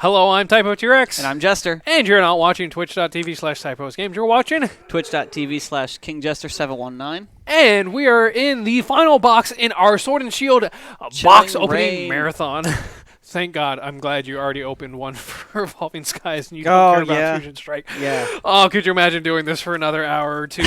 Hello, I'm TypoTrex. And I'm Jester. And you're not watching twitch.tv/TypoHouseGames. You're watching twitch.tv/KingJester719. And we are in the final box in our Sword and Shield box opening marathon. Thank God. I'm glad you already opened one for Evolving Skies and you don't care about Fusion Strike. Yeah. Oh, could you imagine doing this for another hour or two?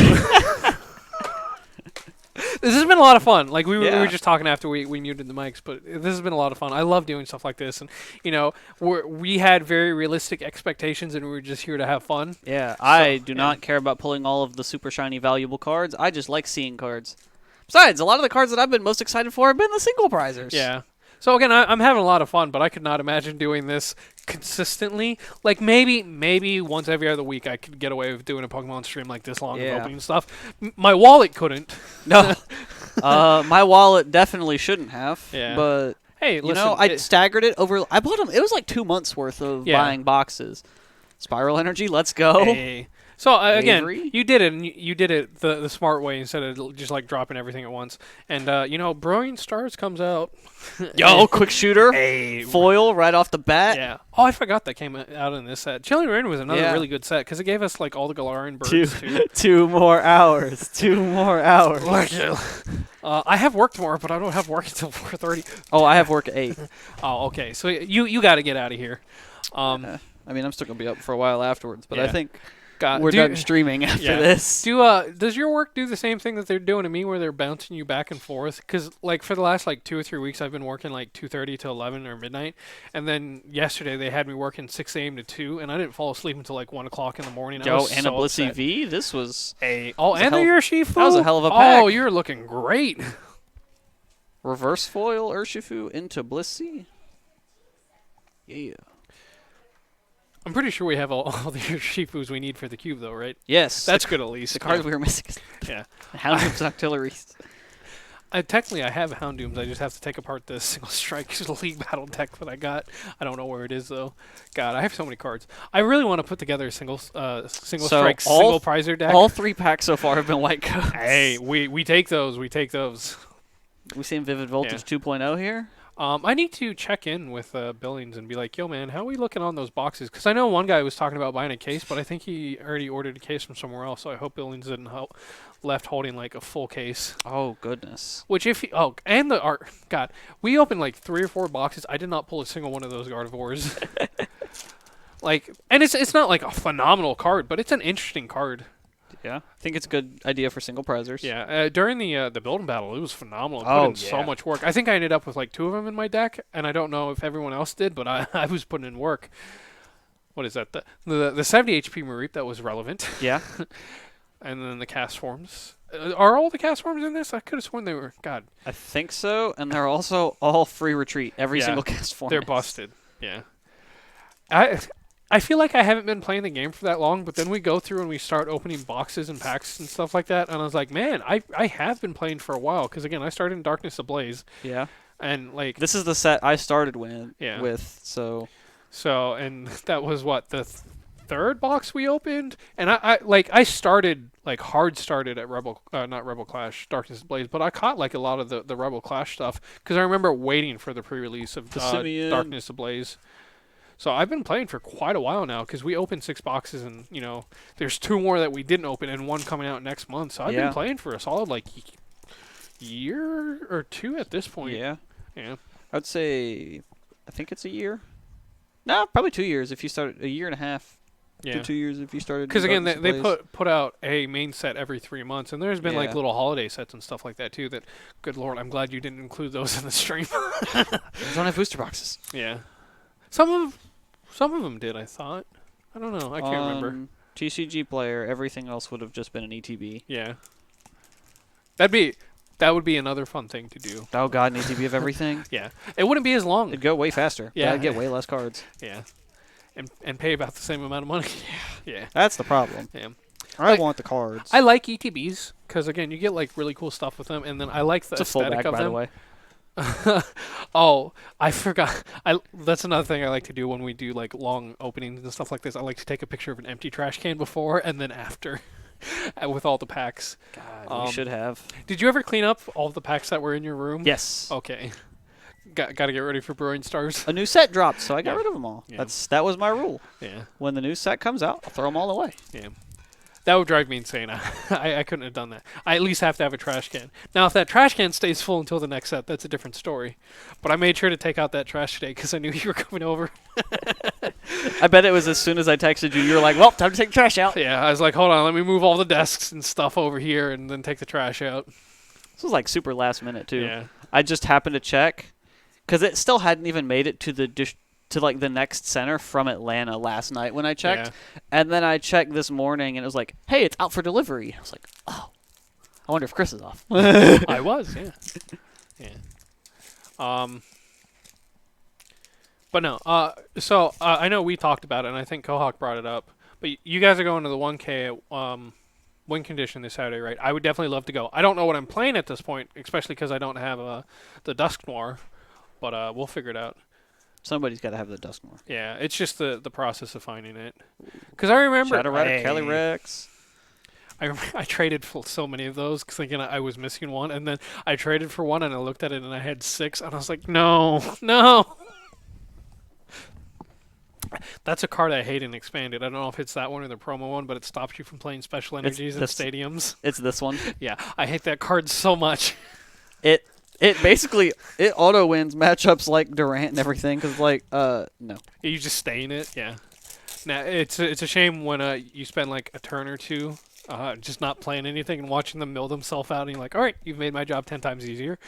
This has been a lot of fun. Like we were just talking after we muted the mics, but this has been a lot of fun. I love doing stuff like this, and you know, we had very realistic expectations, and we were just here to have fun. Yeah, so, I do not care about pulling all of the super shiny valuable cards. I just like seeing cards. Besides, a lot of the cards that I've been most excited for have been the single prizers. Yeah. So again, I'm having a lot of fun, but I could not imagine doing this consistently. Like maybe once every other week I could get away with doing a Pokemon stream like this long and opening stuff. My wallet couldn't. No. My wallet definitely shouldn't have. Yeah. But hey, listen, know, I staggered it over. I bought them. It was like 2 months worth of buying boxes. Spiral Energy, let's go. Hey. So again, you did it, and you did it the smart way instead of just like dropping everything at once. And you know, Brilliant Stars comes out. Yo, quick shooter, foil right off the bat. Yeah. Oh, I forgot that came out in this set. Chilling Rain was another really good set because it gave us like all the Galarian birds too. 2 more hours. 2 more hours. I have work tomorrow, but I don't have work until 4:30. Oh, I have work at 8. Oh, okay. So you got to get out of here. I mean, I'm still gonna be up for a while afterwards, but I think. God, we're done streaming after this. Does your work do the same thing that they're doing to me, where they're bouncing you back and forth? Because like for the last like 2 or 3 weeks, I've been working like 2:30 to 11 or midnight, and then yesterday they had me working 6 a.m. to 2, and I didn't fall asleep until like 1 o'clock in the morning. Yo, and a Blissey V. This was and the Urshifu. That was a hell of a pack. Oh, you're looking great. Reverse foil Urshifu into Blissey. Yeah. I'm pretty sure we have all the Shifus we need for the cube, though, right? Yes. That's good, at least. The cards we were missing. Yeah. Houndoom's Octilleries. Technically, I have Houndooms. I just have to take apart the single strike League Battle deck that I got. I don't know where it is, though. God, I have so many cards. I really want to put together a single strike, single prizer deck. All 3 packs so far have been white coats. Hey, we take those. We take those. We seeing Vivid Voltage 2.0 here? I need to check in with Billings and be like, yo, man, how are we looking on those boxes? Because I know one guy was talking about buying a case, but I think he already ordered a case from somewhere else, so I hope Billings didn't left holding, like, a full case. Oh, goodness. Which if he... Oh, and the art... God, we opened, like, 3 or 4 boxes. I did not pull a single one of those Gardevoirs. Like, and it's not, like, a phenomenal card, but it's an interesting card. Yeah, I think it's a good idea for single prizers. Yeah, during the building battle, it was phenomenal. It put in so much work. I think I ended up with like 2 of them in my deck, and I don't know if everyone else did, but I was putting in work. What is that? The 70 HP Mareep, that was relevant. Yeah. And then the cast forms. Are all the cast forms in this? I could have sworn they were. God. I think so, and they're also all free retreat. Every single cast form. They're busted. Yeah. I feel like I haven't been playing the game for that long, but then we go through and we start opening boxes and packs and stuff like that, and I was like, man, I have been playing for a while, because, again, I started in Darkness Ablaze. Yeah. And, like... This is the set I started with, So, and that was, what, the 3rd box we opened? And I started, like, hard started at not Rebel Clash, Darkness Ablaze, but I caught, like, a lot of the Rebel Clash stuff, because I remember waiting for the pre-release of Darkness Ablaze. So I've been playing for quite a while now, because we opened 6 boxes, and, you know, there's 2 more that we didn't open, and 1 coming out next month. So I've been playing for a solid, like, year or 2 at this point. Yeah. Yeah. I'd say, I think it's a year. No, probably 2 years if you started, a year and a half to 2 years if you started. Because, again, they put out a main set every 3 months, and there's been, like, little holiday sets and stuff like that, too, that, good Lord, I'm glad you didn't include those in the stream. They don't have booster boxes. Yeah. Some of them did, I thought. I don't know. I can't remember. TCG Player, everything else would have just been an ETB. Yeah. That would be another fun thing to do. Oh, God, an ETB of everything? Yeah. It wouldn't be as long. It'd go way faster. Yeah. I'd get way less cards. Yeah. And pay about the same amount of money. Yeah. That's the problem. Yeah. I want the cards. I like ETBs, because, again, you get, like, really cool stuff with them, and then I like the aesthetic of them. It's a full bag, by the way. Oh, I forgot. That's another thing I like to do when we do like long openings and stuff like this. I like to take a picture of an empty trash can before and then after with all the packs. God, we should have. Did you ever clean up all the packs that were in your room? Yes. Okay. Got to get ready for Brewing Stars. A new set dropped, so I got Yeah. rid of them all. Yeah. That was my rule. Yeah. When the new set comes out, I'll throw them all away. Yeah. That would drive me insane. I couldn't have done that. I at least have to have a trash can. Now, if that trash can stays full until the next set, that's a different story. But I made sure to take out that trash today because I knew you were coming over. I bet it was as soon as I texted you, you were like, well, time to take the trash out. Yeah, I was like, hold on, let me move all the desks and stuff over here and then take the trash out. This was like super last minute, too. Yeah. I just happened to check because it still hadn't even made it to the next center from Atlanta last night when I checked. Yeah. And then I checked this morning and it was like, hey, it's out for delivery. I was like, oh, I wonder if Chris is off. I was, yeah. Yeah. But no, so I know we talked about it, and I think Kohawk brought it up. But you guys are going to the 1K win condition this Saturday, right? I would definitely love to go. I don't know what I'm playing at this point, especially because I don't have the Dusk Noir, but we'll figure it out. Somebody's got to have the Dusk Noir. Yeah, it's just the process of finding it. Because I remember... Shadow Rider, Kelly Rex. I traded for so many of those thinking I was missing one, and then I traded for one, and I looked at it, and I had 6, and I was like, no. That's a card I hate in Expanded. I don't know if it's that one or the promo one, but it stops you from playing special energies in stadiums. It's this one. Yeah, I hate that card so much. It basically auto wins matchups like Durant and everything because no. You just stay in it. Yeah. Now it's a shame when you spend like a turn or two just not playing anything and watching them mill themselves out, and you're like, all right, you've made my job 10 times easier.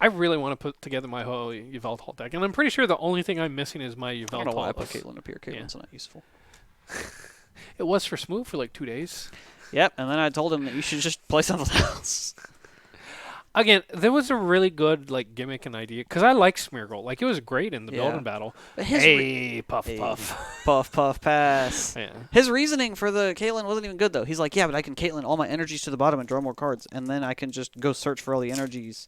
I really want to put together my whole Yveltal deck, and I'm pretty sure the only thing I'm missing is my Yveltal. I don't know why I put Caitlyn up here. Caitlyn's not useful. It was for Smooth for like 2 days. Yep, and then I told him that you should just play something else. Again, there was a really good like gimmick and idea because I like Smeargle. Like it was great in the building battle. But Puff puff puff pass. Yeah. His reasoning for the Caitlyn wasn't even good though. He's like, yeah, but I can Caitlyn all my energies to the bottom and draw more cards, and then I can just go search for all the energies,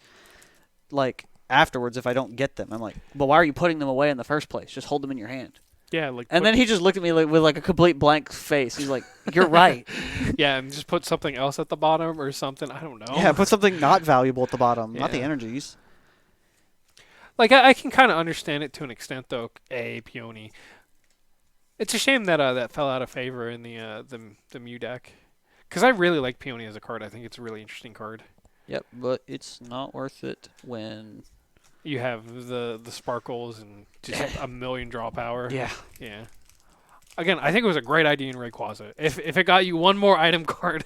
like afterwards if I don't get them. I'm like, but why are you putting them away in the first place? Just hold them in your hand. Yeah, like. And then he just looked at me with like a complete blank face. He's like, "You're right." Yeah, and just put something else at the bottom or something. I don't know. Yeah, put something not valuable at the bottom, not the Yeah. energies. Like I can kind of understand it to an extent, though. Peony. It's a shame that that fell out of favor in the Mew deck, because I really like Peony as a card. I think it's a really interesting card. Yep, but it's not worth it when You have the sparkles and just a million draw power. Yeah. Yeah. Again, I think it was a great idea in Rayquaza. If it got you one more item card,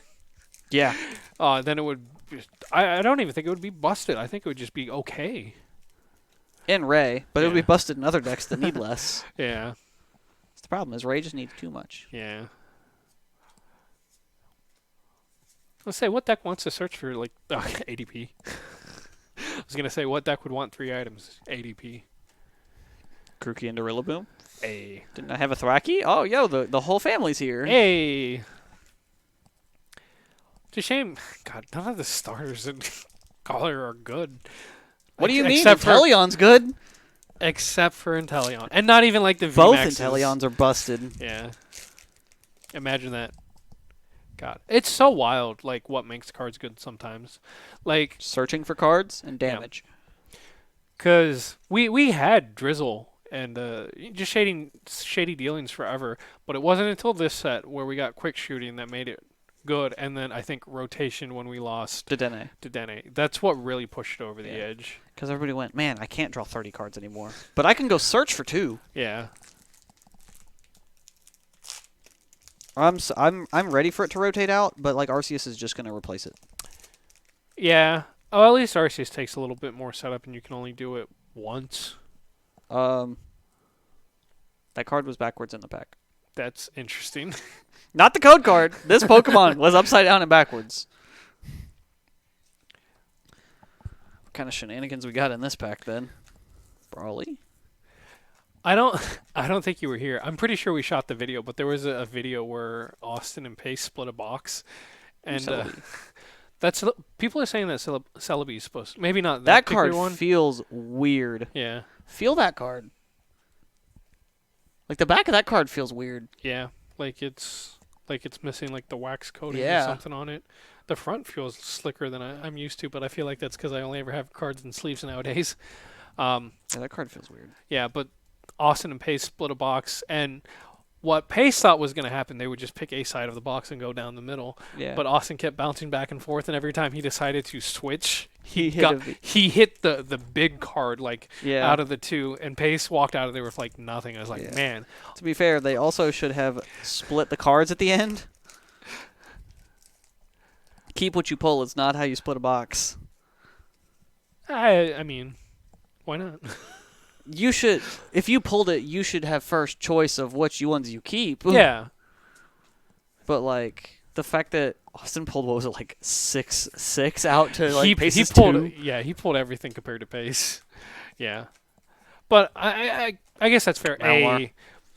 Yeah. then it would. I don't even think it would be busted. I think it would just be okay. In Ray, but it would Yeah. be busted in other decks that need less. Yeah. That's the problem is Ray just needs too much. Yeah. Let's say what deck wants to search for like ADP. I was gonna say what deck would want 3 items. ADP. Grookey and Rillaboom. A. Didn't I have a Thwacky? Oh, yo, the whole family's here. Hey. It's a shame. God, none of the starters in Collar are good. What do you mean? Except for Inteleon's good. Inteleon, and not even like the VMAXs. Both Inteleons are busted. Yeah. Imagine that. God, it's so wild. Like what makes cards good sometimes, like Searching for cards and damage. because we had Drizzle and just shady dealings forever, but it wasn't until this set where we got quick shooting that made it good, and then I think rotation when we lost Dedenne. to Dene. That's what really pushed it over the Yeah. edge. Because everybody went, man, I can't draw 30 cards anymore. But I can go search for 2. Yeah. I'm ready for it to rotate out, but like Arceus is just going to replace it. Yeah. Oh, at least Arceus takes a little bit more setup, and you can only do it once. That card was backwards in the pack. That's interesting. Not the code card. This Pokemon was upside down and backwards. What kind of shenanigans we got in this pack then? Brawly? I don't think you were here. I'm pretty sure we shot the video, but there was a video where Austin and Pace split a box, and that's people are saying that Celebi is supposed to, maybe not that card one. feels weird. Yeah, Feel that card. Like the back of that card feels weird. yeah, like it's missing like the wax coating Yeah. or something on it. The front feels slicker than I'm used to, but I feel like that's because I only ever have cards and sleeves nowadays. Yeah, that card feels weird. Yeah, but Austin and Pace split a box, and what Pace thought was going to happen, they would just pick a side of the box and go down the middle. Yeah. But Austin kept bouncing back and forth, and every time he decided to switch, He hit he hit the big card yeah. out of the two, and Pace walked out of there with like nothing. I was like, Yeah. man. To be fair, they also should have split the cards at the end. Keep what you pull. It's not how you split a box. I mean, why not? You should, if you pulled it, you should have first choice of which ones you keep. Yeah. But like the fact that Austin pulled, what was it, like 6-6 out to like he Pace's pulled 2? Yeah, he pulled everything compared to Pace. Yeah, but I guess that's fair. Malware.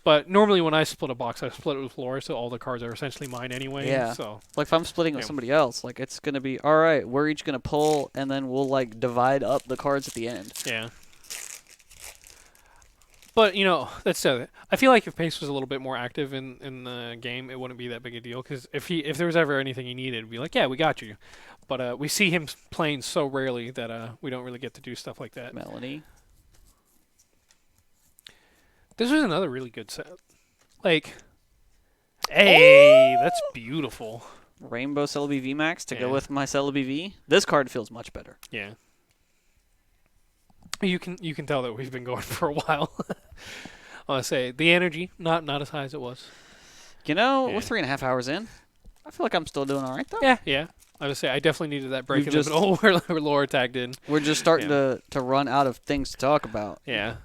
But normally when I split a box, I split it with Laura, so all the cards are essentially mine anyway. Yeah. So Like if I'm splitting with Yeah. somebody else, like it's gonna be all right. We're each gonna pull, and then we'll like divide up the cards at the end. yeah. But that's I feel like if Pace was a little bit more active in the game, it wouldn't be that big a deal. Because if there was ever anything he needed, we'd be like, yeah, we got you. But we see him playing so rarely that we don't really get to do stuff like that. Melanie. This was another really good set. Like, hey, that's beautiful. Rainbow Celebi VMAX to go Yeah. with my Celebi V. This card feels much better. Yeah. You can tell that we've been going for a while. I want to say the energy not as high as it was. You know, Yeah. we're 3.5 hours in. I feel like I'm still doing all right though. Yeah. I would say I definitely needed that break You've in the middle where Laura tagged in. We're just starting to run out of things to talk about. Yeah.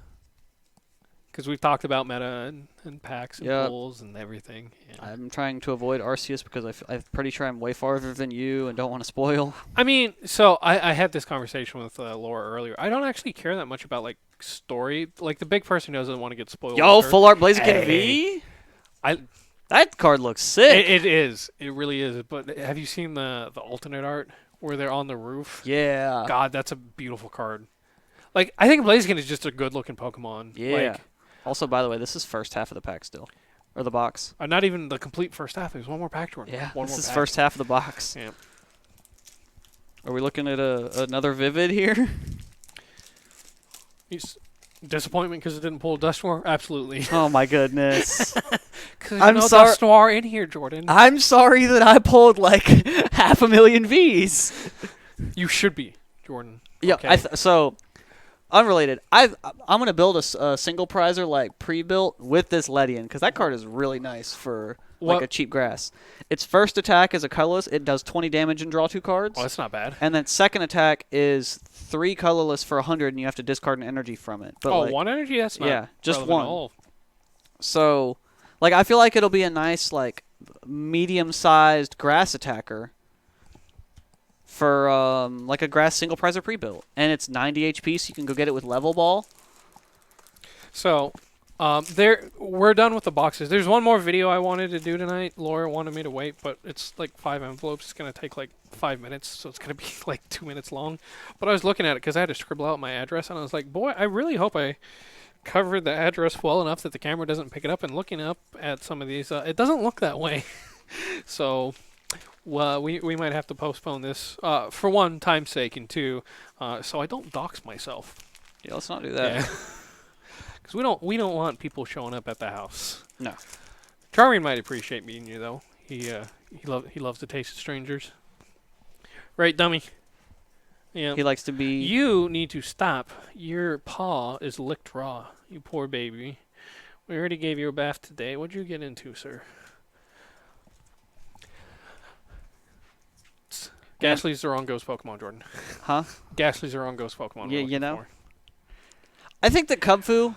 Because we've talked about meta and packs and Yep. pulls and everything. Yeah. I'm trying to avoid Arceus because I'm pretty sure I'm way farther than you and don't want to spoil. I mean, so I had this conversation with Laura earlier. I don't actually care that much about like story. Like the big person doesn't want to get spoiled. Yo, with her. full art Blaziken Hey. V. I That card looks sick. it is. It really is. But have you seen the alternate art where they're on the roof? Yeah. God, that's a beautiful card. Like I think Blaziken is just a good looking Pokemon. Yeah. Like, Also, by the way, this is first half of the pack still, or the box. not even the complete first half. There's one more pack, Jordan. Yeah. One This more is pack. first half of the box. Yeah. Are we looking at another Vivid here? Disappointment because it didn't pull Dusknoir? Absolutely. Oh my goodness. Because I'm no sorry- Dusknoir in here, Jordan. I'm sorry that I pulled like 500,000 Vs. You should be, Jordan. Yeah. Okay. So, unrelated. I'm gonna build a single prizer like pre-built with this Ledian because that card is really nice for like What- a cheap grass. Its first attack is a colorless. It does 20 damage and draw 2 cards. Oh, that's not bad. And then second attack is 3 colorless for 100, and you have to discard an energy from it. But Oh, like, one energy? That's not yeah, just relevant one. at all. So, like, I feel like it'll be a nice, like, medium-sized grass attacker for, like, a grass single prizer pre-built. And it's 90 HP, so you can go get it with level ball. So, we're done with the boxes. There's one more video I wanted to do tonight. Laura wanted me to wait, but it's like 5 envelopes. It's going to take like 5 minutes, so it's going to be like 2 minutes long. But I was looking at it because I had to scribble out my address, and I was like, boy, I really hope I covered the address well enough that the camera doesn't pick it up. And looking up at some of these, it doesn't look that way. So we might have to postpone this for one, time's sake, and two, so I don't dox myself. Yeah, let's not do that. Because we don't want people showing up at the house. No. Charming might appreciate meeting you though. He loves the taste of strangers. Right, dummy? Yeah. He likes to be... You need to stop. Your paw is licked raw. You poor baby. We already gave you a bath today. What'd you get into, sir? Ghastly's the wrong ghost Pokemon, Jordan. Huh? Ghastly's the wrong ghost Pokemon. Yeah, we're you looking know. for. I think that Cubfu,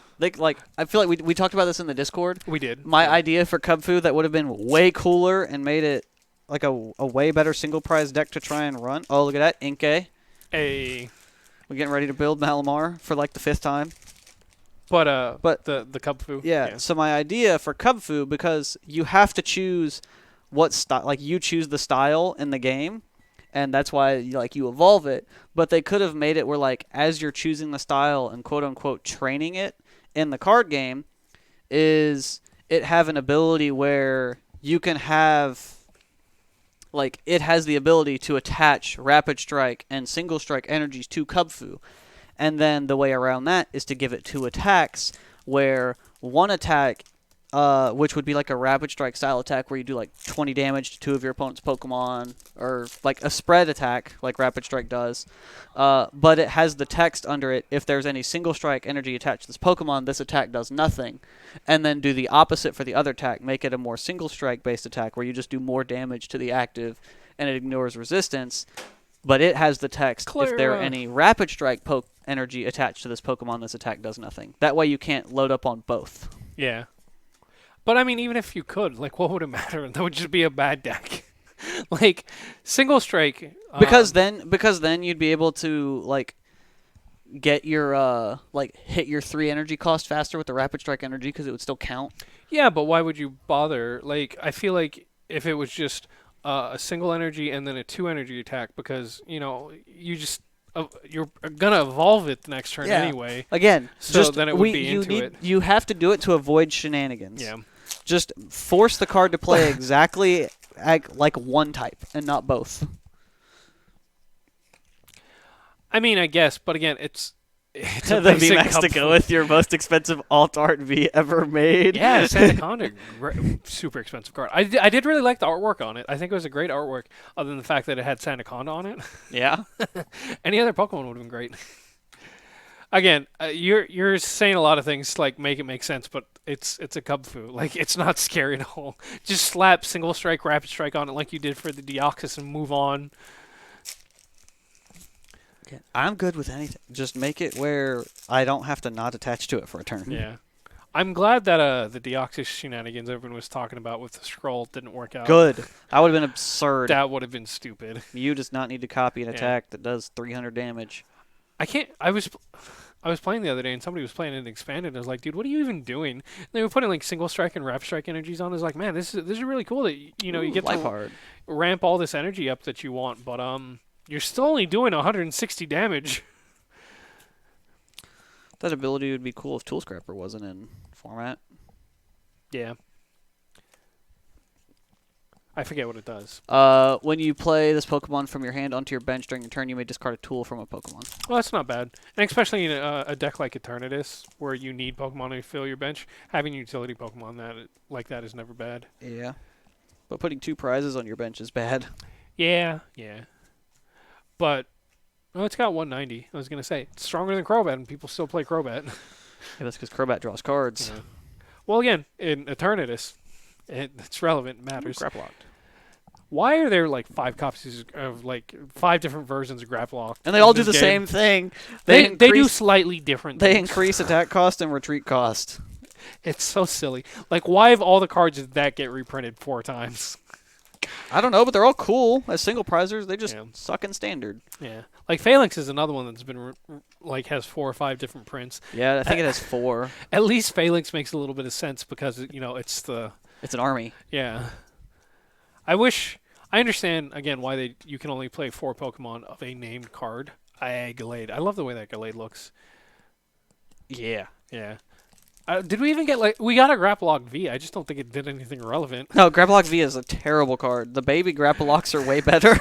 I feel like we talked about this in the Discord. We did. My idea for Cubfu that would have been way cooler and made it like a way better single prize deck to try and run. Oh, look at that. Inkay. A We're getting ready to build Malamar for like the 5th time. But the Cubfu. Yeah, so my idea for Cubfu, because you have to choose what style, like you choose the style in the game, and that's why you evolve it. But they could have made it where like as you're choosing the style and quote unquote training it in the card game, is it have an ability where you can have like it has the ability to attach Rapid Strike and Single Strike energies to Kubfu. And then the way around that is to give it 2 attacks, where one attack, which would be like a Rapid Strike style attack where you do like 20 damage to 2 of your opponent's Pokemon, or like a spread attack like Rapid Strike does. But it has the text under it, if there's any Single Strike energy attached to this Pokemon, this attack does nothing. And then do the opposite for the other attack, make it a more Single Strike based attack where you just do more damage to the active and it ignores resistance. But it has the text, if there are any Rapid Strike energy attached to this Pokemon, this attack does nothing. That way you can't load up on both. Yeah. But I mean, even if you could, like, what would it matter? That would just be a bad deck. Like, Single Strike. Because then you'd be able to, like, get your, hit your 3 energy cost faster with the Rapid Strike energy because it would still count. Yeah, but why would you bother? Like, I feel like if it was just a single energy and then a 2 energy attack, because, you just you're gonna evolve it the next turn anyway. Again, so then it would be into it. You have to do it to avoid shenanigans. Yeah. Just force the card to play exactly like one type and not both. I mean, I guess, but again, it's a the basic VMAX to go with your most expensive alt art V ever made. Yeah, Sandaconda, super expensive card. I did really like the artwork on it. I think it was a great artwork, other than the fact that it had Sandaconda on it. Yeah. Any other Pokemon would have been great. Again, you're saying a lot of things like make it make sense, but it's a Kubfu. Like, it's not scary at all. Just slap Single Strike, Rapid Strike on it like you did for the Deoxys and move on. Yeah, I'm good with anything. Just make it where I don't have to not attach to it for a turn. Yeah. I'm glad that the Deoxys shenanigans everyone was talking about with the scroll didn't work out. Good. That would have been absurd. That would have been stupid. You does not need to copy an attack that does 300 damage. I can't. I was playing the other day and somebody was playing it expanded. And I was like, dude, what are you even doing? And they were putting like Single Strike and Rapid Strike energies on. I was like, man, this is really cool that you get to ramp all this energy up that you want, but you're still only doing 160 damage. That ability would be cool if Tool Scrapper wasn't in format. Yeah. I forget what it does. When you play this Pokemon from your hand onto your bench during your turn, you may discard a tool from a Pokemon. Well, that's not bad. And especially in a deck like Eternatus, where you need Pokemon to fill your bench, having utility Pokemon like that is never bad. Yeah. But putting 2 prizes on your bench is bad. Yeah. But, it's got 190. I was going to say, it's stronger than Crobat, and people still play Crobat. Yeah, that's because Crobat draws cards. Yeah. Well, again, in Eternatus, it's relevant, it matters. Graplocked. Why are there like 5 copies of like 5 different versions of Graplocked? And they all do the same thing. They do slightly different things. They increase attack cost and retreat cost. It's so silly. Like, why have all the cards of that get reprinted 4 times? I don't know, but they're all cool as single prizers. They just suck in standard. Yeah. Like, Phalanx is another one that's been, has 4 or 5 different prints. Yeah, I think it has 4. At least Phalanx makes a little bit of sense because, it's an army. Yeah. I understand, again, why you can only play 4 Pokemon of a named card. Gallade. I love the way that Gallade looks. Yeah. Yeah. Did we even get, we got a Graplock V. I just don't think it did anything relevant. No, Graplock V is a terrible card. The baby Grapplocks are way better.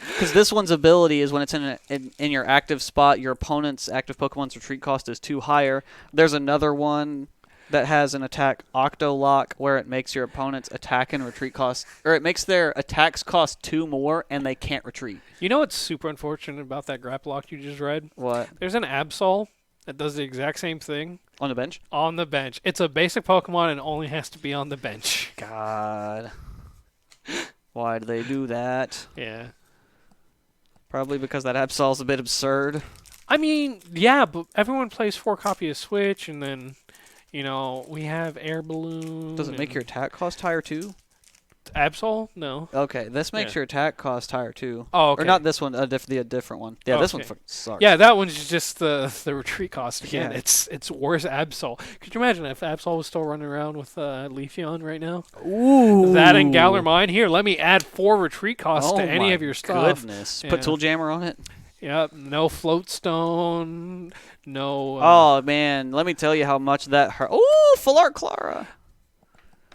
Because this one's ability is when it's in your active spot, your opponent's active Pokemon's retreat cost is 2 higher. There's another one that has an attack Octolock where it makes your opponent's attack and retreat cost, or it makes their attacks cost 2 more and they can't retreat. You know what's super unfortunate about that Graplock you just read? What? There's an Absol that does the exact same thing. On the bench? On the bench. It's a basic Pokemon and only has to be on the bench. God. Why do they do that? Yeah. Probably because that Absol's a bit absurd. I mean, yeah, but everyone plays 4 copy of Switch, and then, we have Air Balloon. Does it make your attack cost higher too? Absol? No. Okay, this makes your attack cost higher too. Oh, okay. Or not this one, a different one. Yeah, this one sucks. Yeah, that one's just the retreat cost again. Yeah. It's worse Absol. Could you imagine if Absol was still running around with Leafeon right now? Ooh. That and Galar Mine. Here, let me add 4 retreat costs to any of your stuff. Goodness. Yeah. Put Tool Jammer on it? Yep, no Float Stone, no... oh, man, let me tell you how much that hurt. Ooh, Full Art Clara.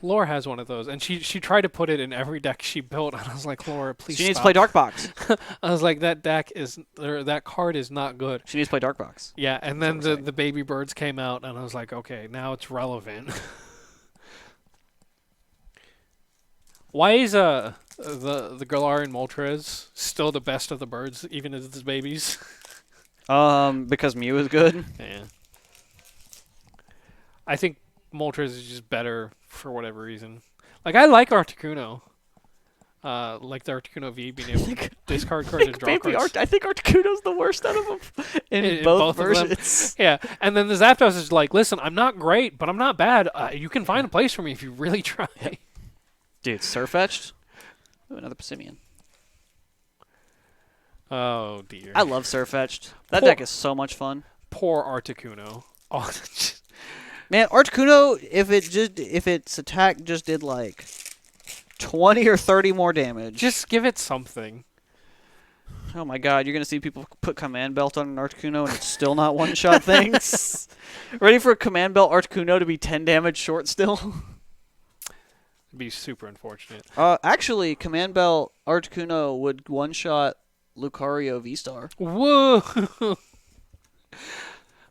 Laura has one of those, and she tried to put it in every deck she built, and I was like, Laura, please She needs to stop. play Dark Box. I was like, that card is not good. She needs to play Dark Box. Yeah, and That's then what we're saying. the baby birds came out, and I was like, okay, now it's relevant. Why is the Galarian Moltres still the best of the birds, even as its babies? Because Mew is good. Yeah. I think Moltres is just better for whatever reason. Like, I like Articuno. Like the Articuno V being able to discard cards and draw cards. I think Articuno's the worst out of them in both both of them. versions. Yeah, and then the Zapdos is like, listen, I'm not great, but I'm not bad. You can find a place for me if you really try. Dude, Surfetched. Ooh, another Pissimian. Oh, dear. I love Surfetched. That Poor- deck is so much fun. Poor Articuno. Oh, Man, Articuno, if its attack just did like 20 or 30 more damage. just give it something. Oh my god, you're going to see people put Command Belt on an Articuno and it's still not one-shot things. Ready for a Command Belt Articuno to be 10 damage short still? It'd be super unfortunate. Actually, Command Belt Articuno would one-shot Lucario V-Star. Whoa!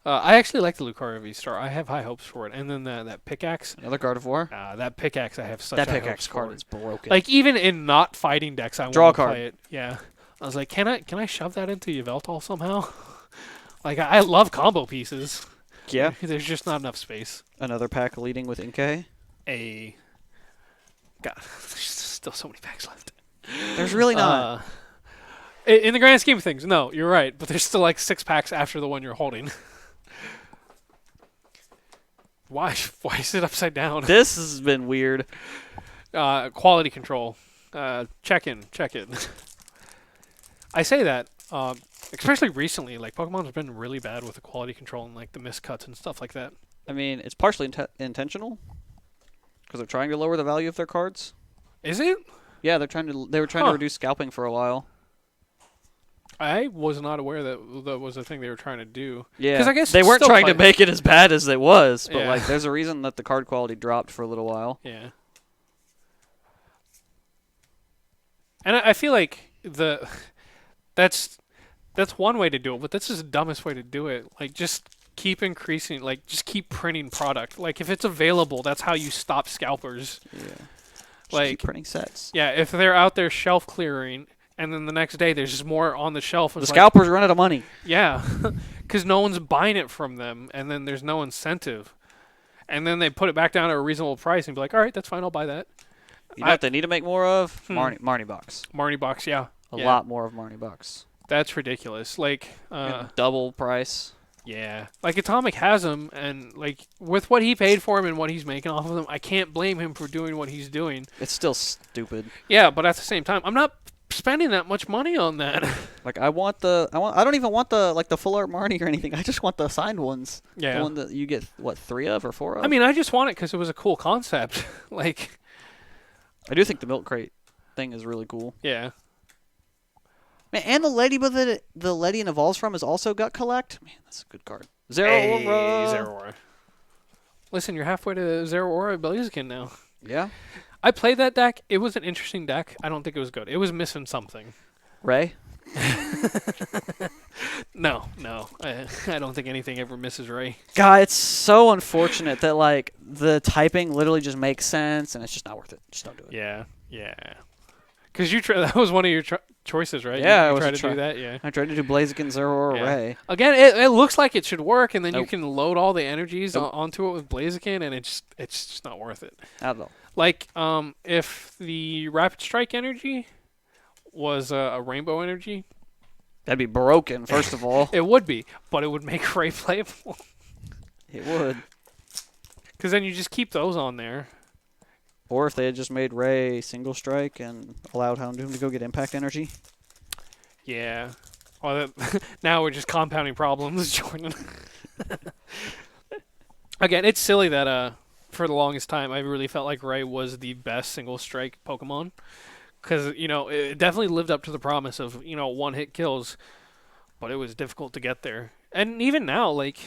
I actually like the Lucario V-Star. I have high hopes for it. And then that pickaxe. Another Gardevoir. That pickaxe, I have such That high pickaxe hopes card for. is broken. Like, even in not fighting decks, I Draw want to card. play it. Yeah. I was like, can I shove that into Yveltal somehow? Like, I love combo pieces. Yeah. There's just not enough space. Another pack leading with Inkay. God, there's still so many packs left. There's really not. In the grand scheme of things, no, you're right. But there's still like 6 packs after the one you're holding. Why is it upside down? This has been weird. Quality control. Check in. I say that, especially recently, like Pokemon's been really bad with the quality control and like the miscuts and stuff like that. I mean, it's partially intentional because they're trying to lower the value of their cards. Is it? Yeah, they were trying to reduce scalping for a while. I was not aware that was a thing they were trying to do. Yeah, 'Cause I guess they it's weren't still trying to play- make it as bad as it was, but Yeah. like, there's a reason that the card quality dropped for a little while. Yeah. And I feel like that's one way to do it, but that's just the dumbest way to do it. Like, just keep increasing, like, just keep printing product. Like, if it's available, that's how you stop scalpers. Yeah, just Like, keep printing sets. yeah, if they're out there shelf clearing, and then the next day there's just more on the shelf. The It's like, scalpers run out of money. yeah, because no one's buying it from them, and then there's no incentive. And then they put it back down at a reasonable price and be like, all right, that's fine, I'll buy that. You know what they need to make more of? Hmm. Marnie Box. Marnie Box, yeah. A Yeah. lot more of Marnie Box. That's ridiculous. Like, Double price. yeah. Like, Atomic has them, and, like, with what he paid for him and what he's making off of them, I can't blame him for doing what he's doing. It's still stupid. Yeah, but at the same time, I'm not spending that much money on that. Like, I don't even want the full art Marnie or anything. I just want the signed ones. Yeah. The one that you get, what, 3 of or 4 of? I mean, I just want it because it was a cool concept. Like, I do think the milk crate thing is really cool. yeah. Man, and the Ladybug that the Ledian evolves from is also Gut Collect. Man, that's a good card. Hey, Zeraora. Zeraora. Listen, you're halfway to Zeraora Blaziken now. Yeah. I played that deck. It was an interesting deck. I don't think it was good. It was missing something. Ray. No. I don't think anything ever misses Ray. God, it's so unfortunate that like the typing literally just makes sense and it's just not worth it. Just don't do it. Yeah. Because that was one of your choices, right? Yeah, you it was tried a to do that. Yeah. I tried to do Blaziken, Zeraora, Yeah. Ray. Again, it looks like it should work, and then you Nope. can load all the energies Nope. onto it with Blaziken, and it's just not worth it. Not at all. Like, if the Rapid Strike energy was a Rainbow energy, That'd be broken, first of all. it would be, but it would make Ray playable. It would. Because then you just keep those on there. Or if they had just made Ray single strike and allowed Houndoom to go get impact energy. Yeah. Well, now we're just compounding problems, Jordan. Again, it's silly that for the longest time I really felt like Ray was the best single strike Pokemon. Because, it definitely lived up to the promise of, one-hit kills. But it was difficult to get there. And even now, like,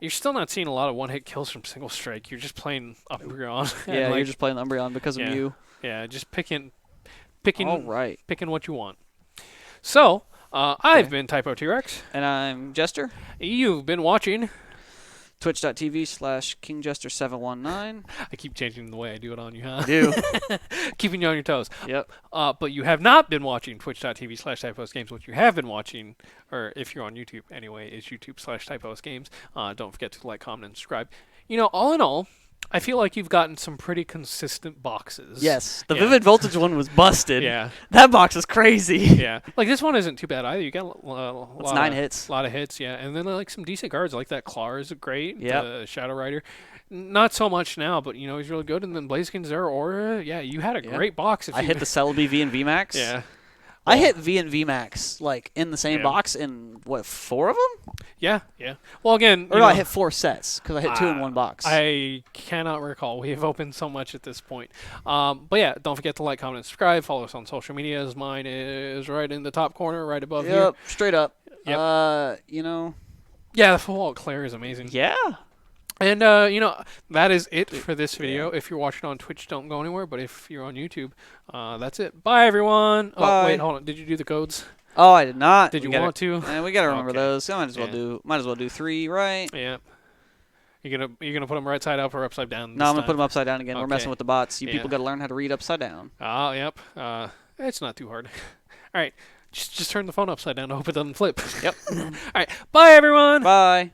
You're still not seeing a lot of one-hit kills from Single Strike. You're just playing Umbreon. Yeah, you're just playing Umbreon because of you. Yeah, just picking All right. picking what you want. So, I've been Typo T-Rex. And I'm Jester. You've been watching Twitch.tv/KingJester719. I keep changing the way I do it on you, huh? I do. Keeping you on your toes. Yep. But you have not been watching Twitch.tv/TypoHouseGames. What you have been watching, or if you're on YouTube anyway, is YouTube/TypoHouseGames. Don't forget to like, comment, and subscribe. All in all, I feel like you've gotten some pretty consistent boxes. Yes. The Vivid Voltage one was busted. Yeah. That box is crazy. Yeah. Like, this one isn't too bad either. You got a lot 9 hits. A lot of hits, yeah. And then, like, some decent cards. Like that Clar is great. Yep. The Shadow Rider. Not so much now, but, he's really good. And then Blaziken's Aura. Yeah, you had a great box. I hit the Celebi V and VMAX. Yeah. I hit V and VMAX, like, in the same box in, 4 of them? Yeah, yeah. Well, again... Or no, I hit 4 sets, because I hit 2 in one box. I cannot recall. We have opened so much at this point. But yeah, don't forget to like, comment, and subscribe. Follow us on social medias. Mine is right in the top corner, right above here. Yep, straight up. Yep. Yeah, the full alt Claire is amazing. Yeah. And, that is it for this video. If you're watching on Twitch, don't go anywhere. But if you're on YouTube, that's it. Bye, everyone. Bye. Oh, wait, hold on. Did you do the codes? Oh, I did not. Did you want to? We gotta remember Okay. those. So might as well do 3, right? Yeah. You're gonna put them right side up or upside down? No, I'm gonna put them upside down again. Okay. We're messing with the bots. You Yeah. people gotta learn how to read upside down. Oh, yep. It's not too hard. All right. Just turn the phone upside down. I hope it doesn't flip. Yep. All right. Bye, everyone. Bye.